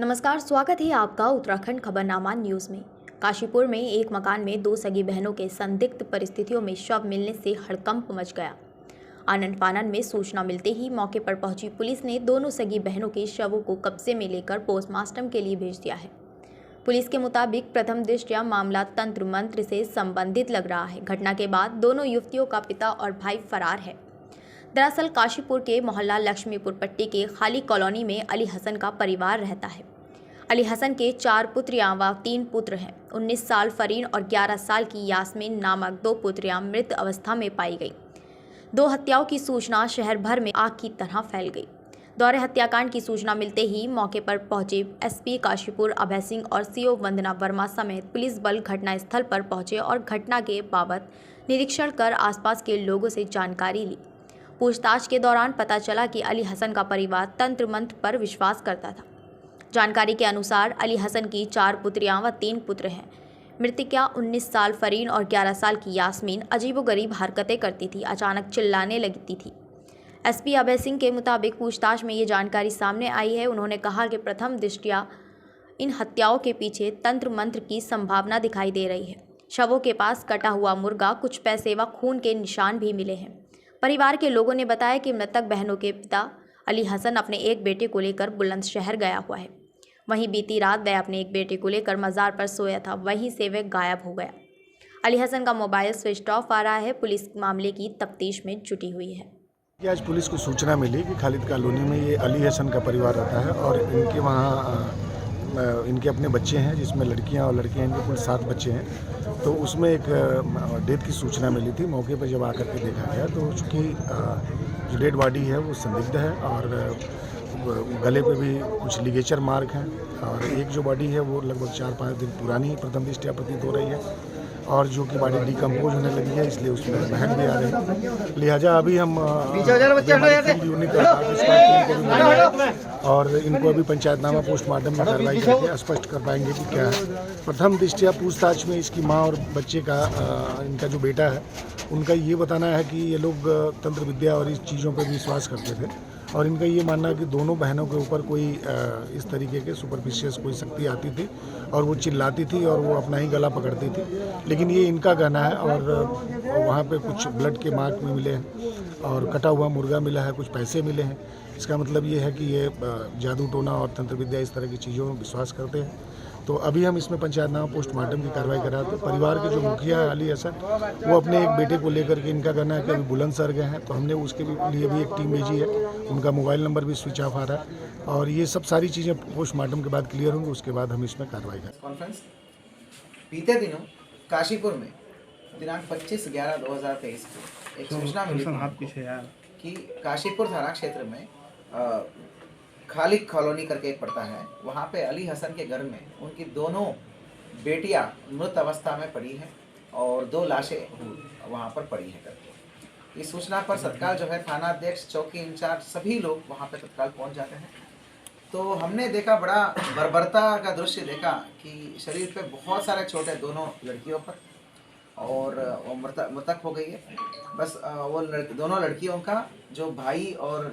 नमस्कार, स्वागत है आपका उत्तराखंड खबरनामा न्यूज़ में। काशीपुर में एक मकान में दो सगी बहनों के संदिग्ध परिस्थितियों में शव मिलने से हड़कंप मच गया। आनन फानन में सूचना मिलते ही मौके पर पहुंची पुलिस ने दोनों सगी बहनों के शवों को कब्जे में लेकर पोस्टमार्टम के लिए भेज दिया है। पुलिस के मुताबिक प्रथम दृष्टया मामला तंत्र मंत्र से संबंधित लग रहा है। घटना के बाद दोनों युवतियों का पिता और भाई फरार है। दरअसल काशीपुर के मोहल्ला लक्ष्मीपुर पट्टी के खाली कॉलोनी में अली हसन का परिवार रहता है। अली हसन के 4 पुत्रियां व 3 पुत्र हैं। 19 साल फरीन और 11 साल की यास्मीन नामक 2 पुत्रियां मृत अवस्था में पाई गई। 2 हत्याओं की सूचना शहर भर में आग की तरह फैल गई। दोहरे हत्याकांड की सूचना मिलते ही मौके पर पहुंचे एसपी काशीपुर अभय सिंह और सीओ वंदना वर्मा समेत पुलिस बल घटनास्थल पर पहुंचे और घटना के बाबत निरीक्षण कर आसपास के लोगों से जानकारी ली। पूछताछ के दौरान पता चला कि अली हसन का परिवार तंत्र मंत्र पर विश्वास करता था। जानकारी के अनुसार अली हसन की 4 पुत्रियां व 3 पुत्र हैं। मृतका 19 साल फरीन और 11 साल की यास्मीन अजीबोगरीब हरकतें करती थी, अचानक चिल्लाने लगती थी। एसपी अभय सिंह के मुताबिक पूछताछ में ये जानकारी सामने आई है। उन्होंने कहा कि प्रथम दृष्टया इन हत्याओं के पीछे तंत्र मंत्र की संभावना दिखाई दे रही है। शवों के पास कटा हुआ मुर्गा, कुछ पैसे व खून के निशान भी मिले हैं। परिवार के लोगों ने बताया कि मृतक बहनों के पिता अली हसन अपने एक बेटे को लेकर बुलंदशहर गया हुआ है। वहीं बीती रात वह अपने एक बेटे को लेकर मज़ार पर सोया था, वहीं से वह गायब हो गया। अली हसन का मोबाइल स्विच ऑफ आ रहा है। पुलिस मामले की तफ्तीश में जुटी हुई है। आज पुलिस को सूचना मिली कि खालिद कॉलोनी में ये अली हसन का परिवार रहता है और इनके वहाँ इनके अपने बच्चे हैं, जिसमें लड़कियां और लड़के हैं। इनके कुल 7 बच्चे हैं। तो उसमें एक डेथ की सूचना मिली थी। मौके पर जब आकर के देखा गया तो चूँकि जो डेड बॉडी है वो संदिग्ध है और गले पे भी कुछ लिगेचर मार्क हैं और एक जो बॉडी है वो लगभग 4-5 दिन पुरानी प्रथम दृष्टया प्रतीत हो रही है और जो कि बॉडी डिकम्पोज होने लगी है, इसलिए उसमें बहन भी आ रही है। लिहाजा अभी हम और इनको अभी पंचायतनामा पोस्टमार्टम में कार्रवाई करके स्पष्ट कर पाएंगे कि क्या है। प्रथम दृष्टया पूछताछ में इसकी माँ और बच्चे का इनका जो बेटा है उनका ये बताना है कि ये लोग तंत्र विद्या और इस चीज़ों पर विश्वास करते थे और इनका ये मानना है कि दोनों बहनों के ऊपर कोई इस तरीके के सुपरफिशियस कोई शक्ति आती थी और वो चिल्लाती थी और वो अपना ही गला पकड़ती थी। लेकिन ये इनका कहना है और वहाँ पे कुछ ब्लड के मार्क भी मिले हैं और कटा हुआ मुर्गा मिला है, कुछ पैसे मिले हैं। इसका मतलब ये है कि ये जादू टोना और तंत्र विद्या इस तरह की चीज़ों में विश्वास करते हैं। तो अभी हम इसमें पंचायतनामा पोस्टमार्टम की कार्रवाई कराते। परिवार के जो मुखिया है अली हसन, वो अपने एक बेटे को लेकर के इनका कहना है कि अभी बुलंदशहर गए हैं, तो हमने उसके लिए भी एक टीम भेजी है। उनका मोबाइल नंबर भी स्विच ऑफ आ रहा है और ये सब सारी चीज़ें पोस्टमार्टम के बाद क्लियर होंगी, उसके बाद हम इसमें कार्रवाई करें। कॉन्फ्रेंस बीते दिनों काशीपुर में दिनांक 25/11/2023 को एक सूचना मिली कि काशीपुर थाना क्षेत्र में खालिद कॉलोनी करके एक पड़ता है, वहाँ पे अली हसन के घर में उनकी दोनों बेटियां मृत अवस्था में पड़ी हैं और 2 लाशें वहाँ पर पड़ी हैं करके। इस सूचना पर तत्काल जो है थाना अध्यक्ष, चौकी इंचार्ज सभी लोग वहाँ पे तत्काल पहुँच जाते हैं। तो हमने देखा, बड़ा बर्बरता का दृश्य देखा कि शरीर पे बहुत सारे चोट है दोनों लड़कियों पर और वो मृतक हो गई है। बस वो दोनों लड़कियों का जो भाई और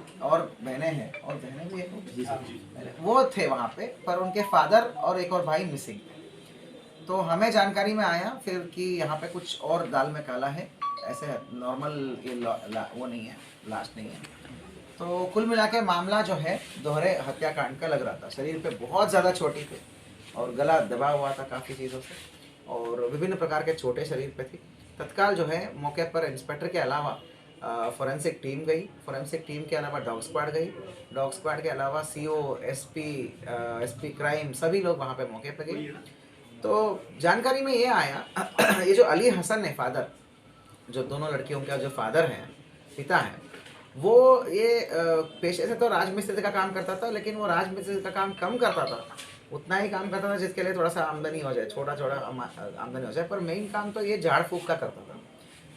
बहनें हैं और बहनें भी हैं वो थे वहाँ पे, पर उनके फादर और एक और भाई मिसिंग थे। तो हमें जानकारी में आया फिर कि यहाँ पे कुछ और दाल में काला है, ऐसे नॉर्मल ये वो नहीं है, लाश नहीं है। तो कुल मिला के मामला जो है दोहरे हत्याकांड का लग रहा था। शरीर पे बहुत ज़्यादा चोटी थी और गला दबा हुआ था काफ़ी चीज़ों से और विभिन्न प्रकार के चोटें शरीर पे थी। तत्काल जो है मौके पर इंस्पेक्टर के अलावा फोरेंसिक टीम गई, फोरेंसिक टीम के अलावा डॉग स्क्वाड गई, डॉग स्क्वाड के अलावा सीओ, एसपी क्राइम सभी लोग वहाँ पे मौके पर गए। तो जानकारी में ये आया ये जो अली हसन है फादर, जो दोनों लड़कियों का जो फादर हैं, पिता हैं, वो ये पेशे से तो राजमिस्त्री का काम करता था, लेकिन वो राजमिस्त्री का काम कम करता था, उतना ही काम करता था जिसके लिए थोड़ा सा आमदनी हो जाए, छोटा आमदनी हो जाए। पर मेन काम तो ये झाड़ फूक का करता था।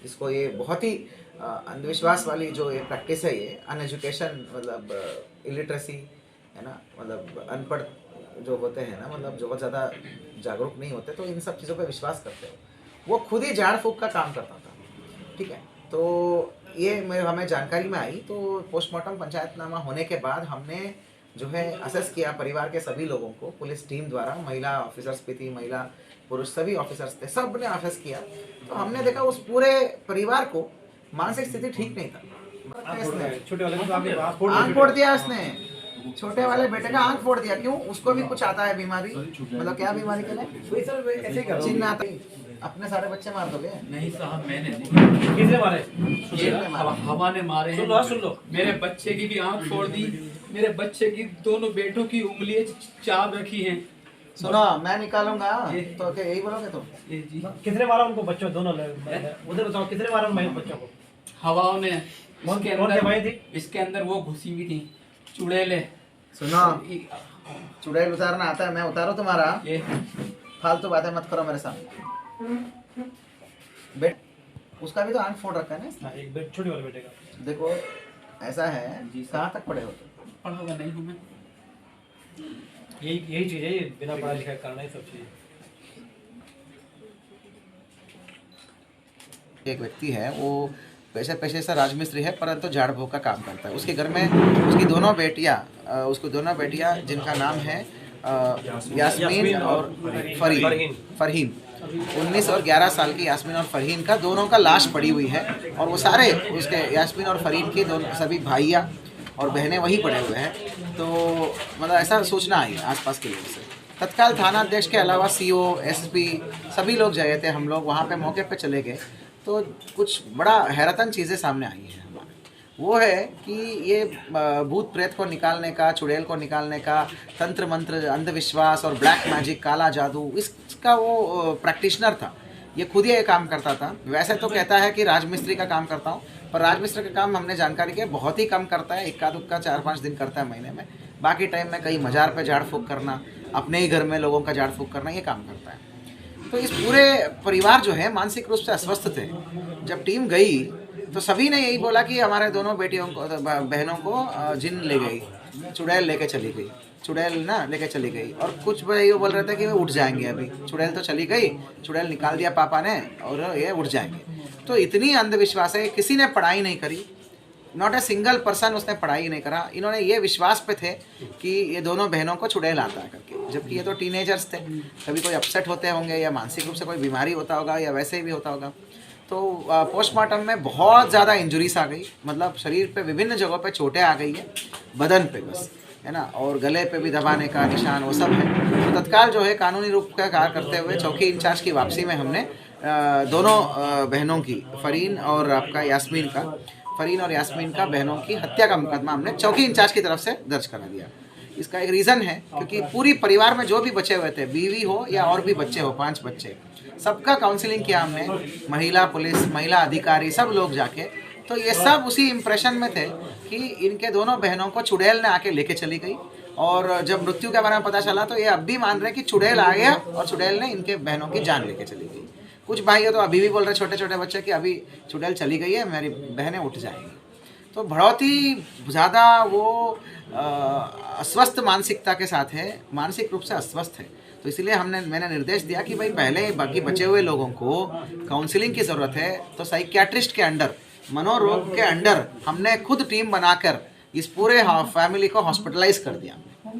इसको ये बहुत ही अंधविश्वास वाली जो ये प्रैक्टिस है, ये अनएजुकेशन मतलब इलिटरेसी है ना, मतलब अनपढ़ जो होते हैं ना, मतलब जो बहुत ज़्यादा जागरूक नहीं होते, तो इन सब चीज़ों पे विश्वास करते हो। वो खुद ही झाड़ फूक का काम करता था, ठीक है। तो ये हमें जानकारी में आई, तो पोस्टमार्टम पंचायतनामा होने के बाद हमने जो है असेस किया परिवार के सभी लोगों को पुलिस टीम द्वारा, महिला ऑफिसर्स भी थी, महिला पुरुष सभी ऑफिसर्स थे, सब ने असेस किया। तो हमने देखा उस पूरे परिवार को मानसिक स्थिति ठीक नहीं था। छोटे वाले को आंख फोड़ दिया उसने, छोटे वाले बेटे का आंख फोड़ दिया। क्यों? उसको भी कुछ आता है बीमारी, मतलब क्या बीमारी के लिए चिन्ह आता है। अपने सारे बच्चे मार दोगे? नहीं साहब, मैंने नहीं। किसने मारे? ये हवा ने मारे हैं। सुन लो। मेरे बच्चे की भी आंख फोड़ दी, मेरे बच्चे की दोनों बेटों की उंगलियां चाप रखी हैं। सुनो, मैं निकालूंगा तो क्या यही बोलोगे तुम? ये जी किसने मारा उनको? बच्चों दोनों उधर बताओ, किसने मारा उन बच्चों को? हवाओं ने। थी? इसके अंदर वो घुसी हुई थी, चुड़ैले। सुनो, चुड़ैल उतारना आता है? मैं उतारू तुम्हारा? ये फालतू बातें मत करो मेरे साथ। उसका भी तो आंख फोड़ रखा है ना इसने। एक बेट छोटे वाले बेटे का। देखो ऐसा है जी, कहाँ तक पढ़े हो तुम? पढ़ा हुआ नहीं हूँ मैं। यही चीज है, ये बिना पढ़ा लिखा करना ही सब चीज। एक व्यक्ति है, वो पेशे से राजमिस्त्री है, परंतु झाड़ फूक का काम करता है। उसके घर में उसकी दोनों बेटियां जिनका नाम है यास्मीन और फरहीन 19 और 11 साल की यास्मीन और फरहीन का, दोनों का लाश पड़ी हुई है। और वो सारे उसके यास्मीन और फरहीन की दोनों सभी भाइयाँ और बहनें वहीं पड़े हुए हैं। तो मतलब ऐसा सूचना आई आसपास के लोगों से। तत्काल थाना अध्यक्ष के अलावा CO, SP सभी लोग गए थे। हम लोग वहाँ पे मौके पे चले गए तो कुछ बड़ा हैरतन चीज़ें सामने आई हैं। वो है कि ये भूत प्रेत को निकालने का, चुड़ैल को निकालने का, तंत्र मंत्र, अंधविश्वास और ब्लैक मैजिक, काला जादू, इसका वो प्रैक्टिशनर था। ये खुद ही ये काम करता था। वैसे तो कहता है कि राजमिस्त्री का काम करता हूँ, पर राजमिस्त्री का काम हमने जानकारी किया बहुत ही कम करता है। इक्का दुक्का 4-5 दिन करता है महीने में। बाकी टाइम में कहीं मज़ार पे झाड़ फूक करना, अपने ही घर में लोगों का झाड़ फूक करना, ये काम करता है। तो इस पूरे परिवार जो है मानसिक रूप से अस्वस्थ थे। जब टीम गई तो सभी ने यही बोला कि हमारे दोनों बेटियों को, बहनों को जिन ले गई, चुड़ैल लेके चली गई, चुड़ैल ना लेके चली गई। और कुछ भाई वो बोल रहे थे कि वो उठ जाएंगे, अभी चुड़ैल तो चली गई, चुड़ैल निकाल दिया पापा ने और ये उठ जाएंगे। तो इतनी अंधविश्वास है, किसी ने पढ़ाई नहीं करी, नॉट ए सिंगल पर्सन उसने पढ़ाई नहीं करा। इन्होंने ये विश्वास पे थे कि ये दोनों बहनों को चुड़ैल आता है करके, जबकि ये तो टीनेजर्स थे। कभी कोई अपसेट होते होंगे या मानसिक रूप से कोई बीमारी होता होगा या वैसे भी होता होगा। तो पोस्टमार्टम में बहुत ज़्यादा इंजुरीज आ गई, मतलब शरीर पे विभिन्न जगहों पे चोटें आ गई है, बदन पे बस है ना, और गले पे भी दबाने का निशान वो सब है। तो तत्काल जो है कानूनी रूप का कार्य करते हुए चौकी इंचार्ज की वापसी में हमने दोनों बहनों की, फरहीन और यास्मीन का बहनों की हत्या का मुकदमा हमने चौकी इंचार्ज की तरफ से दर्ज करा दिया। इसका एक रीज़न है क्योंकि पूरी परिवार में जो भी बचे हुए थे, बीवी हो या और भी बच्चे हो, 5 बच्चे, सबका काउंसलिंग किया हमने, महिला पुलिस, महिला अधिकारी, सब लोग जाके। तो ये सब उसी इम्प्रेशन में थे कि इनके दोनों बहनों को चुड़ैल ने आके लेके चली गई। और जब मृत्यु के बारे में पता चला तो ये अब भी मान रहे कि चुड़ैल आ गया और चुड़ैल ने इनके बहनों की जान लेके चली गई। कुछ भाई तो अभी भी बोल रहे, छोटे छोटे बच्चे, कि अभी चुड़ैल चली गई है, मेरी बहनें उठ जाएंगी। तो बहुत ही ज़्यादा वो अस्वस्थ मानसिकता के साथ है, मानसिक रूप से अस्वस्थ है। तो इसलिए मैंने निर्देश दिया कि भाई पहले बाकी बचे हुए लोगों को काउंसलिंग की ज़रूरत है, तो साइकियाट्रिस्ट के अंडर, मनोरोग के अंडर हमने खुद टीम बनाकर इस पूरे फैमिली को हॉस्पिटलाइज कर दिया।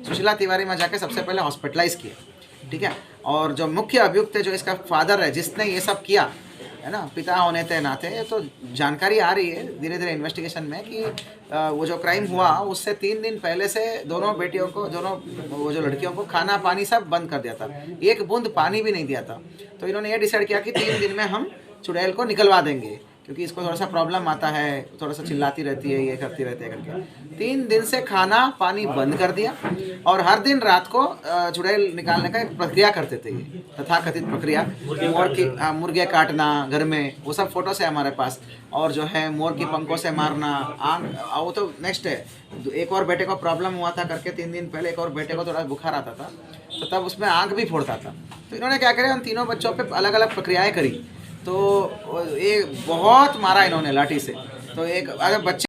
सुशीला तिवारी में जाके सबसे पहले हॉस्पिटलाइज किया, ठीक है। और जो मुख्य अभियुक्त है, जो इसका फादर है, जिसने ये सब किया है ना, पिता होने के नाते, तो जानकारी आ रही है धीरे धीरे इन्वेस्टिगेशन में कि वो जो क्राइम हुआ उससे 3 दिन पहले से दोनों बेटियों को, वो जो लड़कियों को खाना पानी सब बंद कर दिया था, एक बूंद पानी भी नहीं दिया था। तो इन्होंने ये डिसाइड किया कि 3 दिन में हम चुड़ैल को निकलवा देंगे, क्योंकि इसको थोड़ा सा प्रॉब्लम आता है, थोड़ा सा चिल्लाती रहती है, ये करती रहती है करके 3 दिन से खाना पानी बंद कर दिया। और हर दिन रात को चुड़ैल निकालने का एक प्रक्रिया करते थे, ये तथाकथित प्रक्रिया, मुर्गे काटना घर में, वो सब फोटोस है हमारे पास। और जो है मोर की पंखों से मारना, आंख, वो तो नेक्स्ट है। एक और बेटे को प्रॉब्लम हुआ था करके 3 दिन पहले, एक और बेटे को थोड़ा बुखार आता था, तो तब उसमें आंख भी फोड़ता था। तो इन्होंने क्या करा, उन तीनों बच्चों पे अलग अलग प्रक्रियाएँ करी। तो ये बहुत मारा इन्होंने लाठी से। तो एक अगर बच्चे